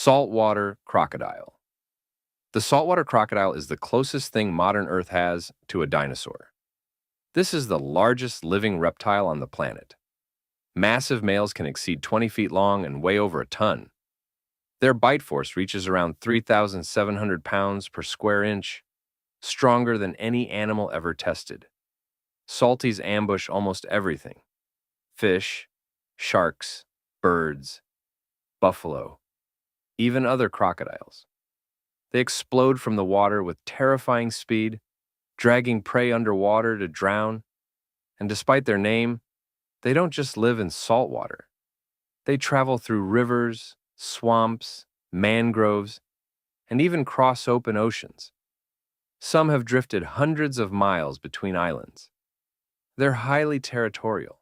Saltwater crocodile. The saltwater crocodile is the closest thing modern Earth has to a dinosaur. This is the largest living reptile on the planet. Massive males can exceed 20 feet long and weigh over a ton. Their bite force reaches around 3,700 pounds per square inch, stronger than any animal ever tested. Salties ambush almost everything: fish, sharks, birds, buffalo, even other crocodiles. They explode from the water with terrifying speed, dragging prey underwater to drown. And despite their name, they don't just live in salt water. They travel through rivers, swamps, mangroves, and even cross open oceans. Some have drifted hundreds of miles between islands. They're highly territorial,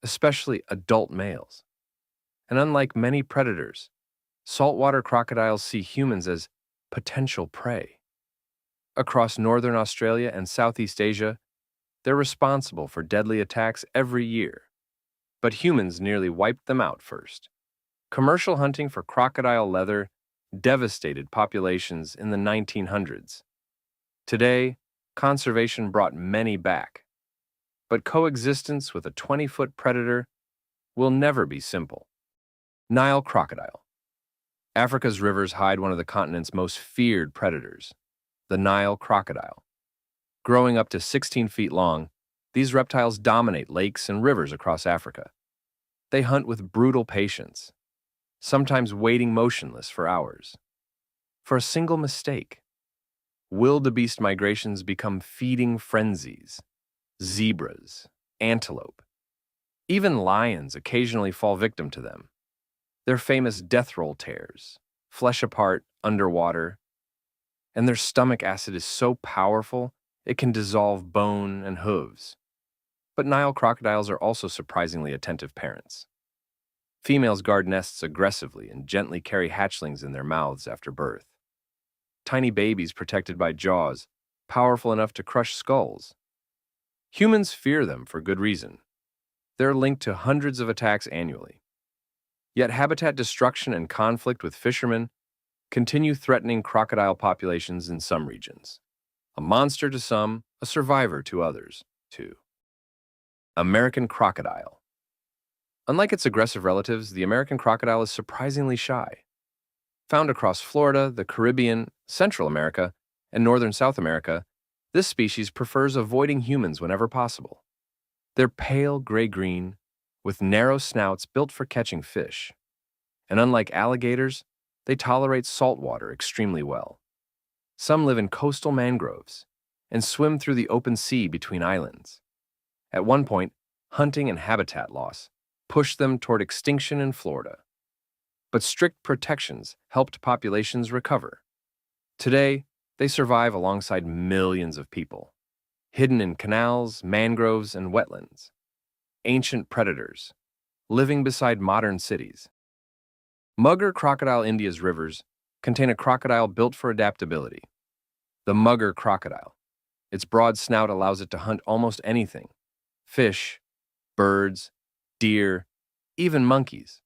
especially adult males. And unlike many predators, saltwater crocodiles see humans as potential prey. Across northern Australia and Southeast Asia, they're responsible for deadly attacks every year. But humans nearly wiped them out first. Commercial hunting for crocodile leather devastated populations in the 1900s. Today, conservation brought many back. But coexistence with a 20-foot predator will never be simple. Nile crocodile. Africa's rivers hide one of the continent's most feared predators, the Nile crocodile. Growing up to 16 feet long, these reptiles dominate lakes and rivers across Africa. They hunt with brutal patience, sometimes waiting motionless for hours. For a single mistake, wildebeest migrations become feeding frenzies. Zebras, antelope, even lions occasionally fall victim to them. Their famous death roll tears, flesh apart underwater, and their stomach acid is so powerful it can dissolve bone and hooves. But Nile crocodiles are also surprisingly attentive parents. Females guard nests aggressively and gently carry hatchlings in their mouths after birth. Tiny babies protected by jaws, powerful enough to crush skulls. Humans fear them for good reason. They're linked to hundreds of attacks annually. Yet habitat destruction and conflict with fishermen continue threatening crocodile populations in some regions. A monster to some, a survivor to others, too. American crocodile. Unlike its aggressive relatives, the American crocodile is surprisingly shy. Found across Florida, the Caribbean, Central America, and northern South America, this species prefers avoiding humans whenever possible. They're pale gray-green, with narrow snouts built for catching fish. And unlike alligators, they tolerate salt water extremely well. Some live in coastal mangroves and swim through the open sea between islands. At one point, hunting and habitat loss pushed them toward extinction in Florida. But strict protections helped populations recover. Today, they survive alongside millions of people, hidden in canals, mangroves, and wetlands. Ancient predators, living beside modern cities. Mugger crocodile. India's rivers contain a crocodile built for adaptability. The mugger crocodile. Its broad snout allows it to hunt almost anything: fish, birds, deer, even monkeys.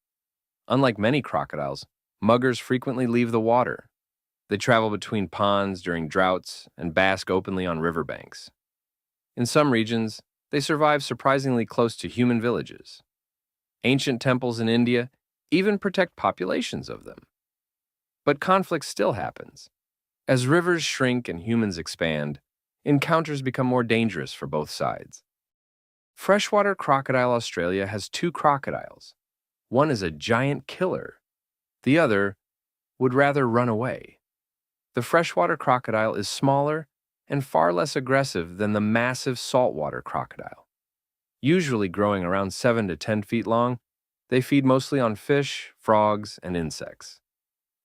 Unlike many crocodiles, muggers frequently leave the water. They travel between ponds during droughts and bask openly on riverbanks. In some regions, they survive surprisingly close to human villages. Ancient temples in India even protect populations of them. But conflict still happens. As rivers shrink and humans expand, encounters become more dangerous for both sides. Freshwater Crocodile Australia has two crocodiles. One is a giant killer. The other would rather run away. The freshwater crocodile is smaller and far less aggressive than the massive saltwater crocodile. Usually growing around 7 to 10 feet long, they feed mostly on fish, frogs, and insects.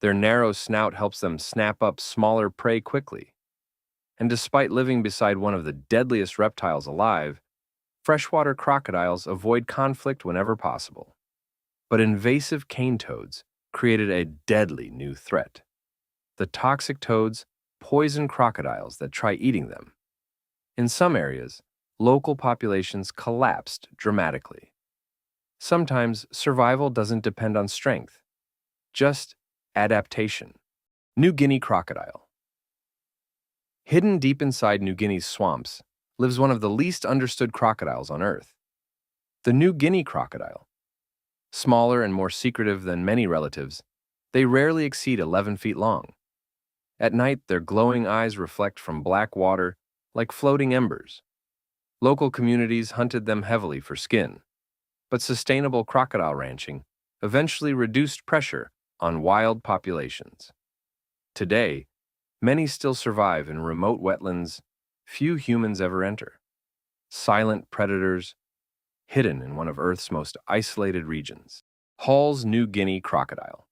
Their narrow snout helps them snap up smaller prey quickly. And despite living beside one of the deadliest reptiles alive, freshwater crocodiles avoid conflict whenever possible. But invasive cane toads created a deadly new threat. The toxic toads poison crocodiles that try eating them. In some areas, local populations collapsed dramatically. Sometimes survival doesn't depend on strength, just Adaptation. New Guinea Crocodile. Hidden deep inside New Guinea's swamps lives one of the least understood crocodiles on Earth, the New Guinea crocodile. Smaller and more secretive than many relatives, they rarely exceed 11 feet long. At night, their glowing eyes reflect from black water like floating embers. Local communities hunted them heavily for skin, but sustainable crocodile ranching eventually reduced pressure on wild populations. Today, many still survive in remote wetlands few humans ever enter. Silent predators hidden in one of Earth's most isolated regions. Hall's New Guinea crocodile.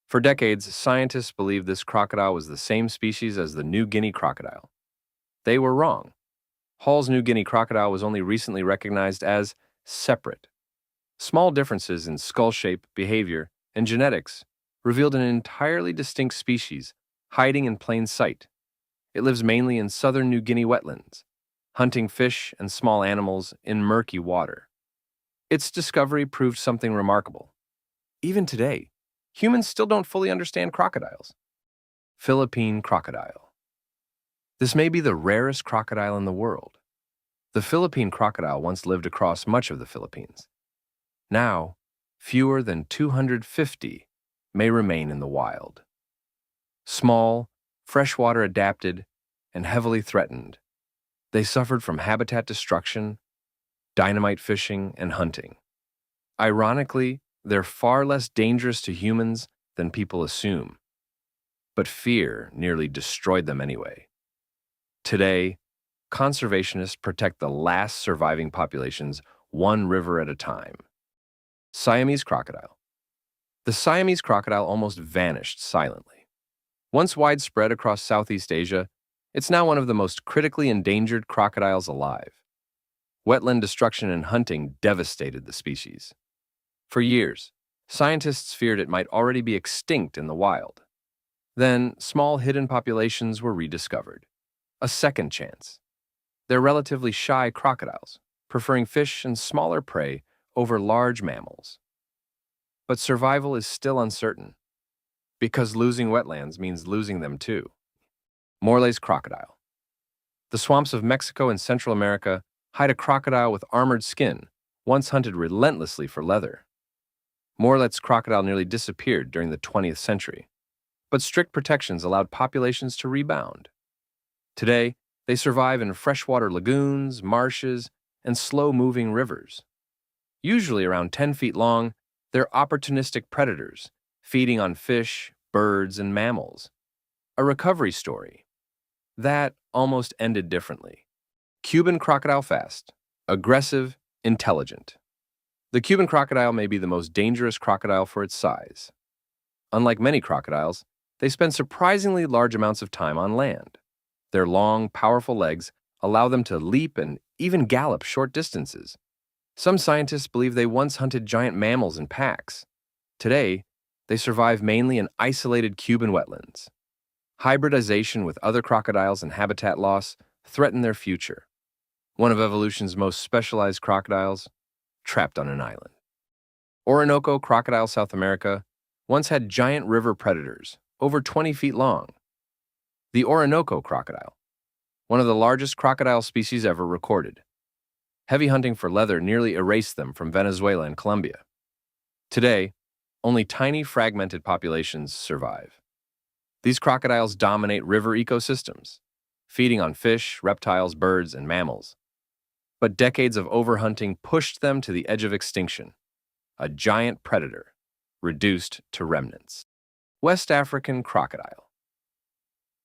For decades, scientists believed this crocodile was the same species as the New Guinea crocodile. They were wrong. Hall's New Guinea crocodile was only recently recognized as separate. Small differences in skull shape, behavior, and genetics revealed an entirely distinct species hiding in plain sight. It lives mainly in southern New Guinea wetlands, hunting fish and small animals in murky water. Its discovery proved something remarkable. Even today, humans still don't fully understand crocodiles. Philippine Crocodile. This may be the rarest crocodile in the world. The Philippine crocodile once lived across much of the Philippines. Now, fewer than 250 may remain in the wild. Small, freshwater adapted, and heavily threatened, they suffered from habitat destruction, dynamite fishing, and hunting. Ironically, they're far less dangerous to humans than people assume, but fear nearly destroyed them anyway. Today, conservationists protect the last surviving populations one river at a time. Siamese Crocodile. The Siamese crocodile almost vanished silently. Once widespread across Southeast Asia, it's now one of the most critically endangered crocodiles alive. Wetland destruction and hunting devastated the species. For years, scientists feared it might already be extinct in the wild. Then, small hidden populations were rediscovered. A second chance. They're relatively shy crocodiles, preferring fish and smaller prey over large mammals. But survival is still uncertain, because losing wetlands means losing them too. Morelet's crocodile. The swamps of Mexico and Central America hide a crocodile with armored skin, once hunted relentlessly for leather. Morelet's crocodile nearly disappeared during the 20th century, but strict protections allowed populations to rebound. Today, they survive in freshwater lagoons, marshes, and slow-moving rivers. Usually around 10 feet long, they're opportunistic predators, feeding on fish, birds, and mammals. A recovery story. That almost ended differently. Cuban crocodile fast. Aggressive, intelligent. The Cuban crocodile may be the most dangerous crocodile for its size. Unlike many crocodiles, they spend surprisingly large amounts of time on land. Their long, powerful legs allow them to leap and even gallop short distances. Some scientists believe they once hunted giant mammals in packs. Today, they survive mainly in isolated Cuban wetlands. Hybridization with other crocodiles and habitat loss threaten their future. One of evolution's most specialized crocodiles, trapped on an island. Orinoco Crocodile, South America, once had giant river predators, over 20 feet long. The Orinoco Crocodile, one of the largest crocodile species ever recorded. Heavy hunting for leather nearly erased them from Venezuela and Colombia. Today, only tiny fragmented populations survive. These crocodiles dominate river ecosystems, feeding on fish, reptiles, birds, and mammals. But decades of overhunting pushed them to the edge of extinction, a giant predator, reduced to remnants. West African Crocodile.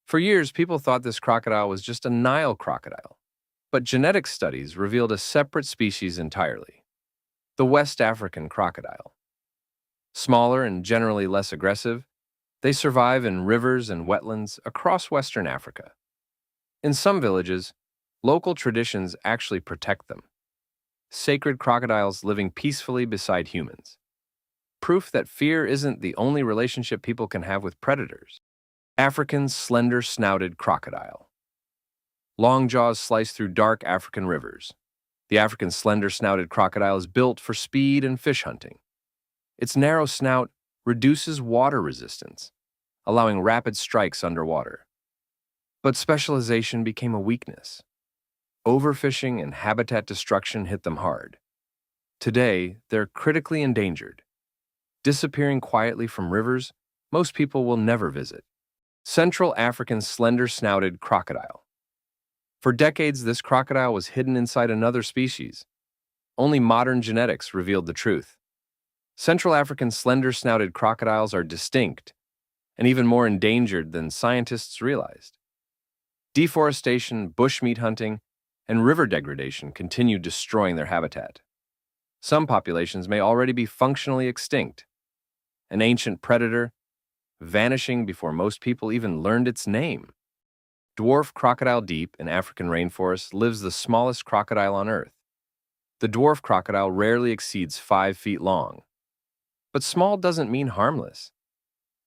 For years, people thought this crocodile was just a Nile crocodile, but genetic studies revealed a separate species entirely, the West African crocodile. Smaller and generally less aggressive, they survive in rivers and wetlands across Western Africa. In some villages, local traditions actually protect them. Sacred crocodiles living peacefully beside humans. Proof that fear isn't the only relationship people can have with predators. African slender-snouted crocodile. Long jaws slice through dark African rivers. The African slender-snouted crocodile is built for speed and fish hunting. Its narrow snout reduces water resistance, allowing rapid strikes underwater. But specialization became a weakness. Overfishing and habitat destruction hit them hard. Today, they're critically endangered, disappearing quietly from rivers most people will never visit. Central African slender-snouted crocodile. For decades, this crocodile was hidden inside another species. Only modern genetics revealed the truth. Central African slender-snouted crocodiles are distinct and even more endangered than scientists realized. Deforestation, bushmeat hunting, and river degradation continue destroying their habitat. Some populations may already be functionally extinct. An ancient predator, vanishing before most people even learned its name. Dwarf crocodile deep in African rainforests lives the smallest crocodile on Earth. The dwarf crocodile rarely exceeds 5 feet long. But small doesn't mean harmless.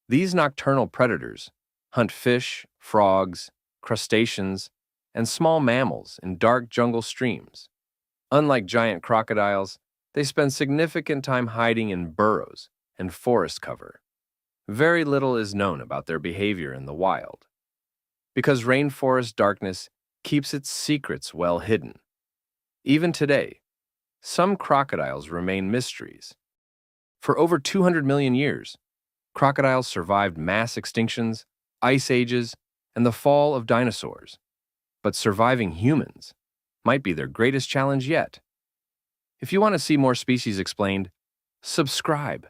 These nocturnal predators hunt fish, frogs, crustaceans, and small mammals in dark jungle streams. Unlike giant crocodiles, they spend significant time hiding in burrows and forest cover. Very little is known about their behavior in the wild, because rainforest darkness keeps its secrets well hidden. Even today, some crocodiles remain mysteries. For over 200 million years, crocodiles survived mass extinctions, ice ages, and the fall of dinosaurs. But surviving humans might be their greatest challenge yet. If you want to see more species explained, subscribe.